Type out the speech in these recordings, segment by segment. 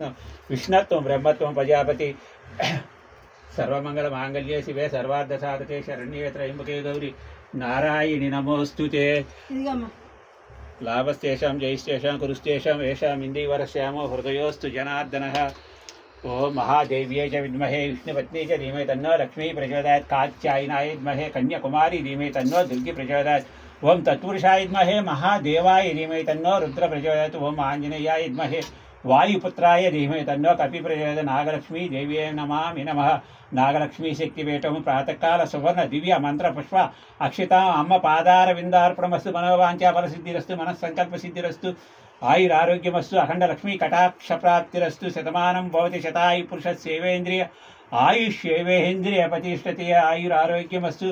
विष्णत्वं ब्रह्मत्वं प्रजापति सर्वमंगलमांगल्ये शिवे सर्वार्धसाधके शरण्ये त्र्यंबके गौरी नारायणि नमोस्तुते। लाभस्तेषां जयस्तेषां कुरुस्तेषां येषाम् इन्दीवरश्यामो हृदयोस्तु जनार्दनः। ओम महादेव्यै च विद्महे विष्णुपत्नी च धीमहि तन्नो लक्ष्मी प्रचोदयात्। कात्यायनाय विद्महे कन्याकुमारी धीमहि तन्नो दुर्गी प्रचोदयात्। ओम तत्पुरुषाय विद्महे महादेवाय धीमहि तन्नो रुद्र प्रचोदयात्। ओम आंजनेयाय विद्महे वायुपुत्राय धीमहि तन्नो कपि प्रचोदयात्। नागलक्ष्मी देव्यै नमामि नमः। नागलक्ष्मी शक्तिपीठं प्रातःकाल सुवर्ण दिव्य मंत्र पुष्प अक्षिता अम्म पादार विंदार्पणमस्तु। मनोवांఛा फलसिद्धिरस्तु मनस्संकल्पसिद्धिरस्तु आयुरारोग्यमस्तु अखंड लक्ष्मी कटाक्ष प्राप्तिरस्तु। शतमानं भवति शतायु पुरुषस्येवेन्द्रिय आयुष्येवेन्द्रिय प्रतिष्ठति आयुरारोग्यमस्तु।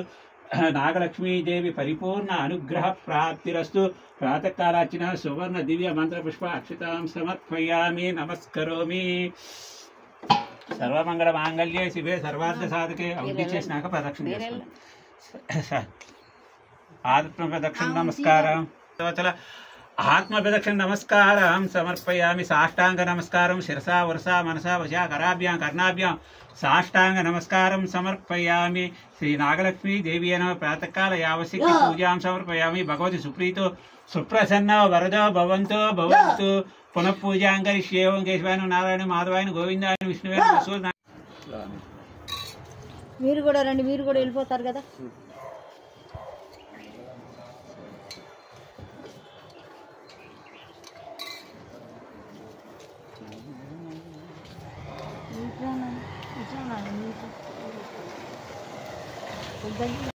नागलक्ष्मी देवी परिपूर्ण अनुग्रह प्राप्तिरस्तु। प्रातःकालार्चना सुवर्ण दिव्य मंत्र पुष्प अक्षतां समर्पयामि नमस्करोमि। सर्वमंगल मांगल्ये शिवे सर्वार्थ साधके औद्य చేసినాక ప్రదక్షిణ చేసుకోండి। ఆత్మ ప్రదక్షిణ నమస్కారం ఆత్మ ప్రదక్షిణ నమస్కారం సమర్పయామి। సాష్టాంగ నమస్కారం శిరసా వరసా మనసా వశా కరాభ్యాం కర్ణాభ్యాం సాష్టాంగ నమస్కారం సమర్పయామి। శ్రీ నాగలక్ష్మీ దేవి నమ ప్రాతకాల యావశక్తి పూజాం సమర్పయామి। భగవతి సుప్రీతో సుప్రసన్న వరదో భవంతో భవంతు। पुनः पूजा करिष्ये। ओं केशवाय नारायण माधवाय गोविंदाय विष्णुवे मसूर। మీరు కూడా రండి, మీరు కూడా వెళ్ళిపోతారు కదా।